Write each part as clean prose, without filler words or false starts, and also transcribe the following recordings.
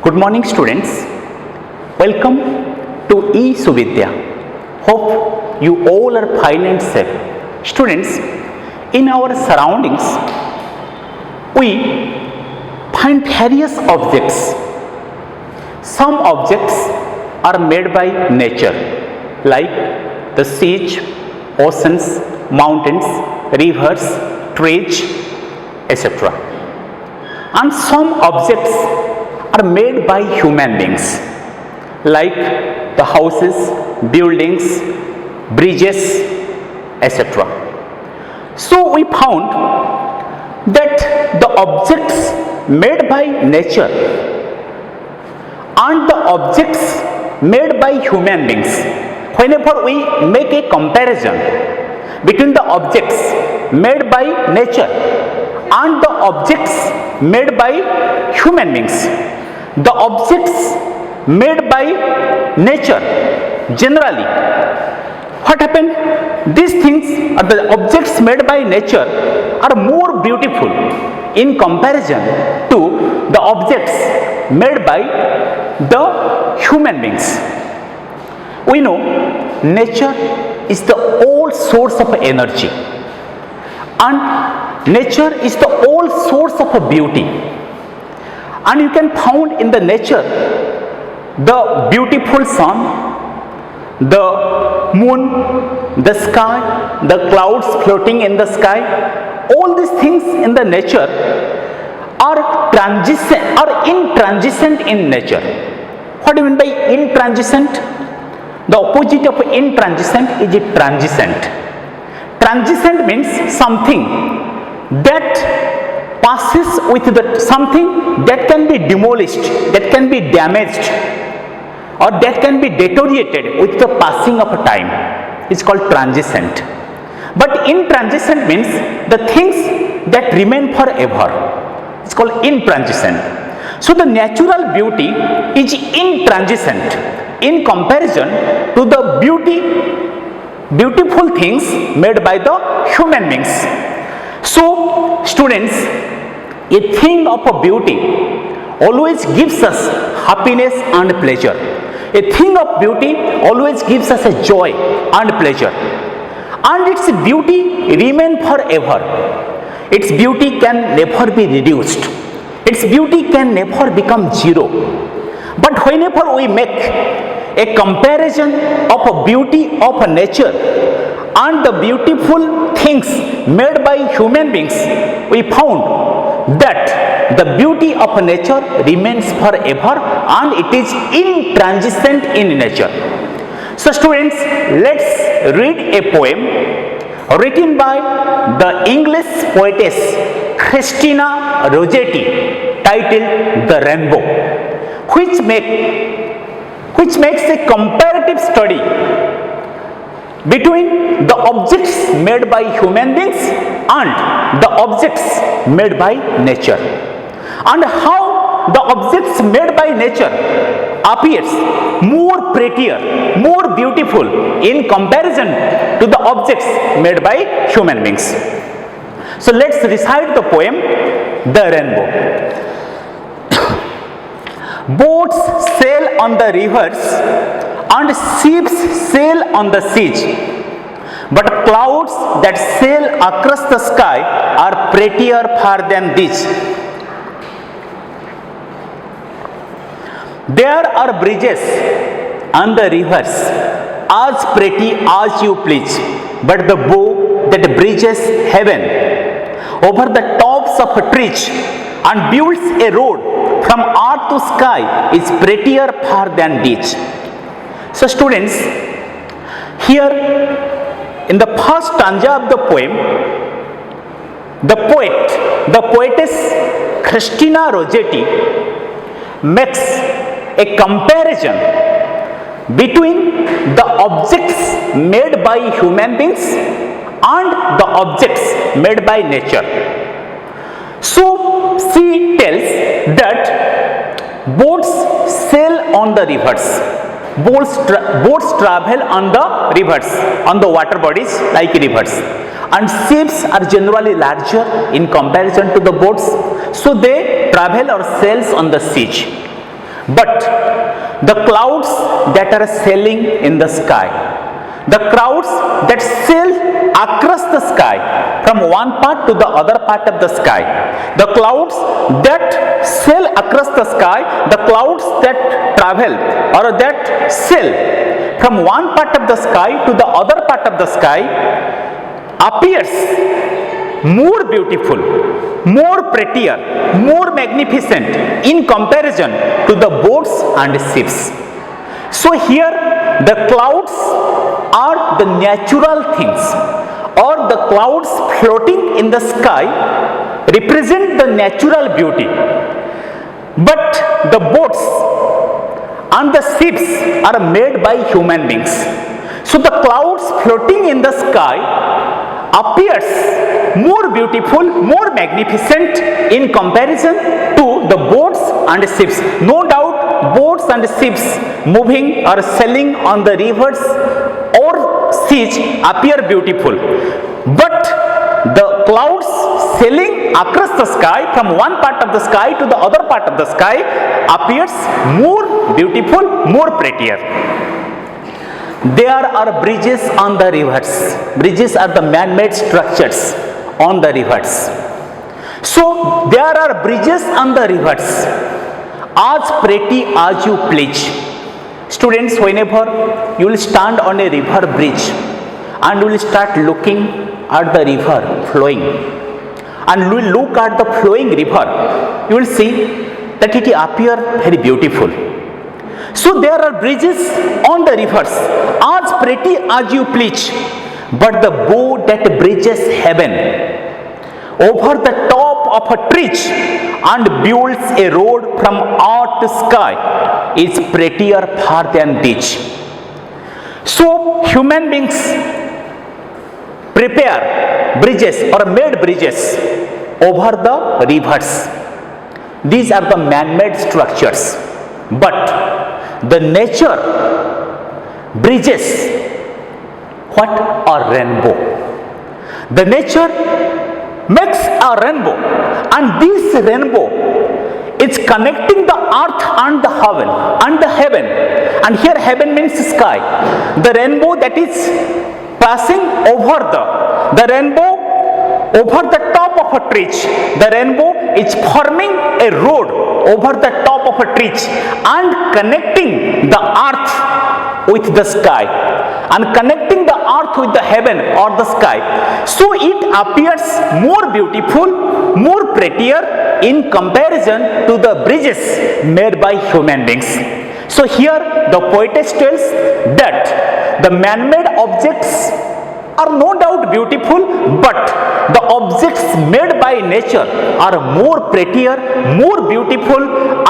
Good morning, students. Welcome to eSuvidya. Hope you all are fine and safe. Students, in our surroundings, we find various objects. Some objects are made by nature, like the seas, oceans, mountains, rivers, trees, etc. And some objects are made by human beings, like the houses, buildings, bridges, etc. So we found that the objects made by nature and the objects made by human beings, whenever we make a comparison between the objects made by nature and the objects made by human beings, the objects made by nature, generally what happened, these things or the objects made by nature are more beautiful in comparison to the objects made by the human beings. We know nature is the old source of energy, and nature is the old source of beauty, and you can find in the nature the beautiful sun, the moon, the sky, the clouds floating in the sky. All these things in the nature are intransigent in nature. What do you mean by intransigent? The opposite of intransigent is transient. Transient means something that passes with something that can be demolished, that can be damaged, or that can be deteriorated with the passing of time. It's called transient. But intransigent means the things that remain forever. It's called intransigent. So the natural beauty is intransigent in comparison to the beautiful things made by the human beings. So students, a thing of a beauty always gives us happiness and pleasure. A thing of beauty always gives us a joy and pleasure, and its beauty remains forever. Its beauty can never be reduced. Its beauty can never become zero. But whenever we make a comparison of a beauty of nature and the beautiful things made by human beings, we found that the beauty of nature remains forever and it is intransigent in nature. So students, let's read a poem written by the English poetess Christina Rossetti titled The Rainbow, which makes a comparative study between the objects made by human beings and the objects made by nature, and how the objects made by nature appears more prettier, more beautiful in comparison to the objects made by human beings. So let's recite the poem The Rainbow. Boats sail on the rivers and ships sail on the seas, but clouds that sail across the sky are prettier far than these. There are bridges on the rivers as pretty as you please, but the bow that bridges heaven over the tops of trees and builds a road from earth to sky is prettier far than these. So students, here in the first stanza of the poem, the poetess Christina Rossetti makes a comparison between the objects made by human beings and the objects made by nature. So she tells that boats sail on the rivers, boats travel on the rivers, on the water bodies like rivers, and ships are generally larger in comparison to the boats, so they travel or sails on the sea. But the clouds that are sailing in the sky, the clouds that sail across the sky from one part to the other part of the sky, the clouds that sail across the sky, the clouds that travel or that sail from one part of the sky to the other part of the sky appears more beautiful, more prettier, more magnificent in comparison to the boats and ships. So here the clouds are the natural things, or the clouds floating in the sky represent the natural beauty. But the boats and the ships are made by human beings. So the clouds floating in the sky appears more beautiful, more magnificent in comparison to the boats and ships. No doubt boats and ships moving or sailing on the rivers or seas appear beautiful, but the clouds sailing across the sky from one part of the sky to the other part of the sky appears more beautiful, more prettier. There are bridges on the rivers. Bridges are the man-made structures on the rivers. So there are bridges on the rivers, as pretty as you please. Students, whenever you will stand on a river bridge and you will start looking at the river flowing, and you will look at the flowing river, you will see that it appears very beautiful. So there are bridges on the rivers, as pretty as you please, but the bow that bridges heaven over the top of a tree and builds a road from earth to sky is prettier far than this. So human beings prepare bridges or made bridges over the rivers. These are the man-made structures, but the nature bridges what? A rainbow. The nature makes a rainbow, and this rainbow is connecting the earth and the heaven, and here heaven means sky. The rainbow that is passing over the rainbow over the top of a tree. The rainbow is forming a road over the top of a tree and connecting the earth with the sky, and connecting the earth with the heaven or the sky. So it appears more beautiful, more prettier in comparison to the bridges made by human beings. So here the poetess tells that the man-made objects are no doubt beautiful, but the objects made by nature are more prettier, more beautiful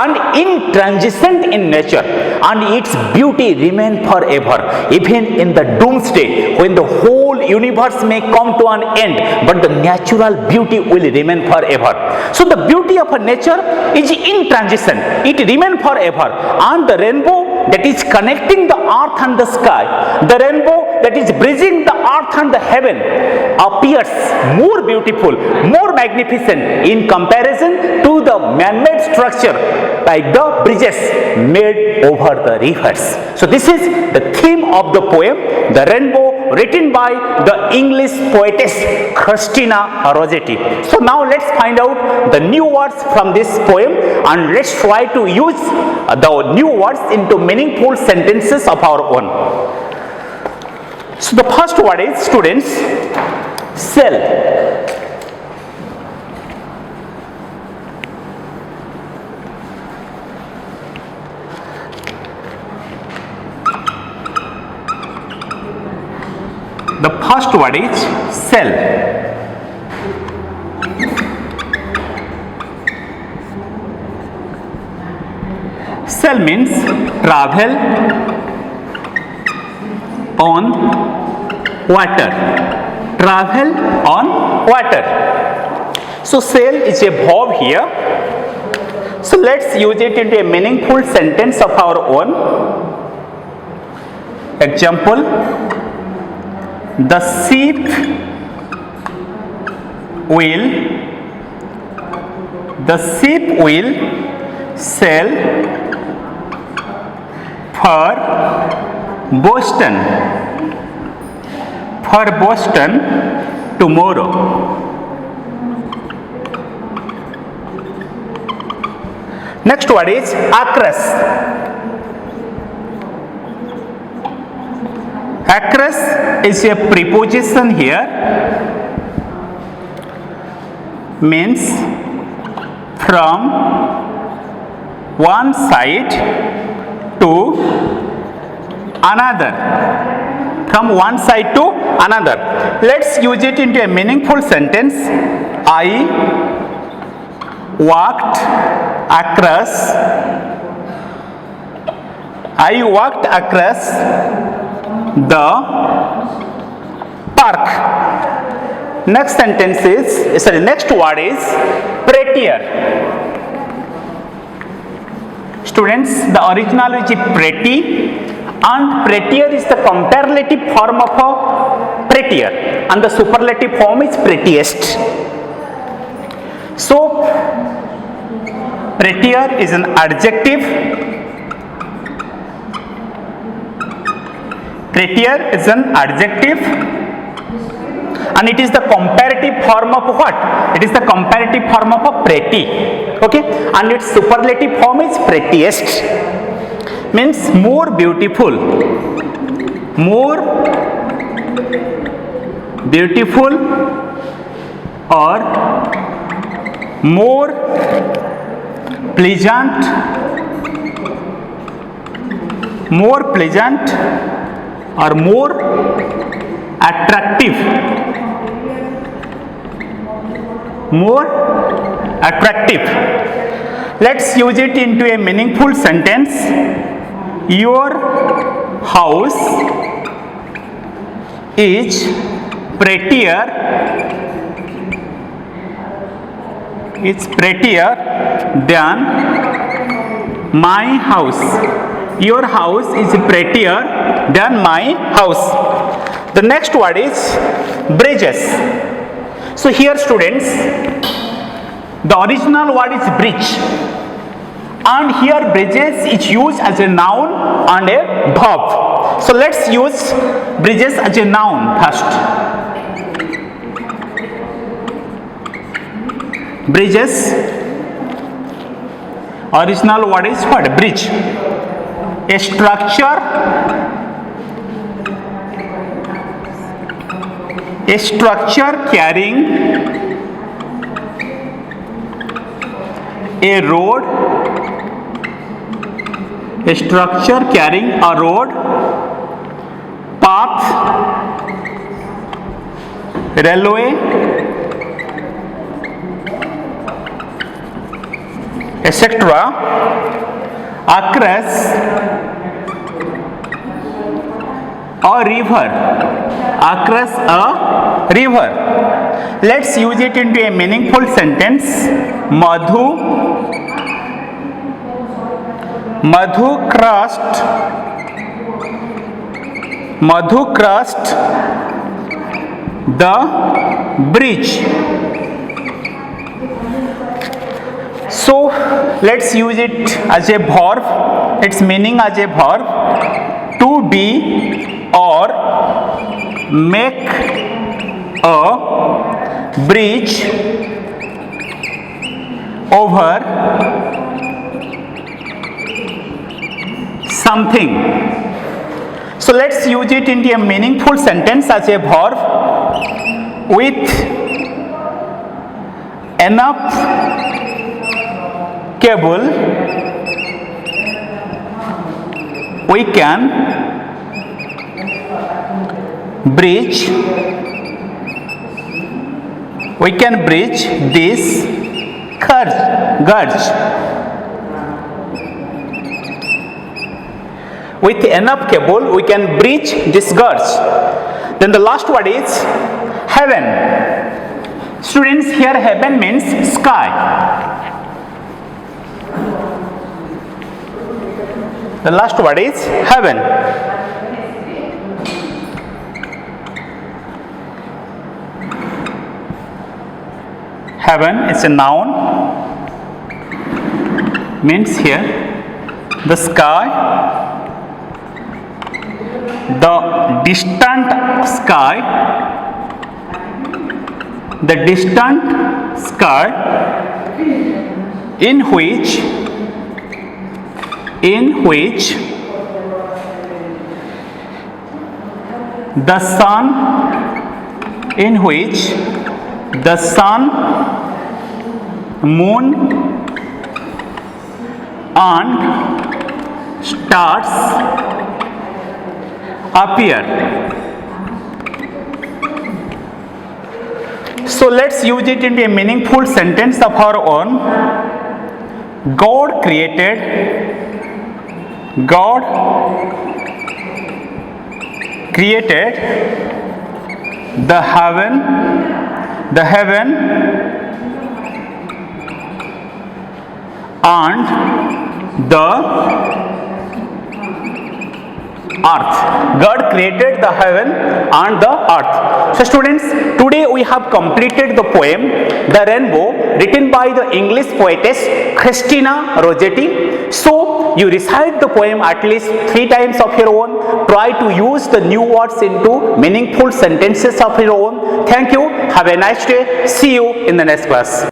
and intransigent in nature, and its beauty remains forever, even in the doomsday when the whole universe may come to an end, but the natural beauty will remain forever. So the beauty of a nature is intransigent, it remains forever, and the rainbow that is connecting the earth and the sky, the rainbow that is bridging the earth and the heaven appears more beautiful, more magnificent in comparison to the man-made structure like the bridges made over the rivers. So this is the theme of the poem, The Rainbow, written by the English poetess Christina Rossetti. So now let's find out the new words from this poem, and let's try to use the new words into meaningful sentences of our own. So the first word is, students, cell. The first word is cell. Cell means travel on water. Travel on water. So sail is a verb here. So let's use it into a meaningful sentence of our own. Example: the ship will sail for Boston. For Boston tomorrow. Next word is across. Across is a preposition here, means from one side to another. From one side to another. Let's use it into a meaningful sentence. I walked across. I walked across the park. Next sentence is, next word is prettier. Students, the original is pretty, and prettier is the comparative form of a prettier, and the superlative form is prettiest. So, prettier is an adjective. Prettier is an adjective, and it is the comparative form of what? It is the comparative form of a pretty. Okay, and its superlative form is prettiest. Means more beautiful. More beautiful or more pleasant. More pleasant or more attractive. More attractive. Let's use it into a meaningful sentence. Your house is prettier. It's prettier than my house. Your house is prettier than my house. The next word is bridges. So here, students, the original word is bridge, and here bridges is used as a noun and a verb. So let's use bridges as a noun first. Bridges, original word is what? Bridge. A structure carrying a road, a structure carrying a road, path, railway, etc. across a river. Across a river. Let's use it into a meaningful sentence. Madhu crossed the bridge. So let's use it as a verb. Its meaning as a verb: to be or make a bridge over something. So let's use it into a meaningful sentence as a verb. With enough cable, we can bridge this gulch. With enough cable, we can bridge this gulch. Then the last word is heaven. Students, here heaven means sky. The last word is heaven. Heaven is a noun, means here the sky the distant sky, the distant sky in which the sun, moon and stars appear. So let's use it into a meaningful sentence of our own. God created the heaven and the earth. God created the heaven and the earth. So students, today we have completed the poem The Rainbow, written by the English poetess Christina Rossetti. So you recite the poem at least 3 times of your own. Try to use the new words into meaningful sentences of your own. Thank you. Have a nice day. See you in the next class.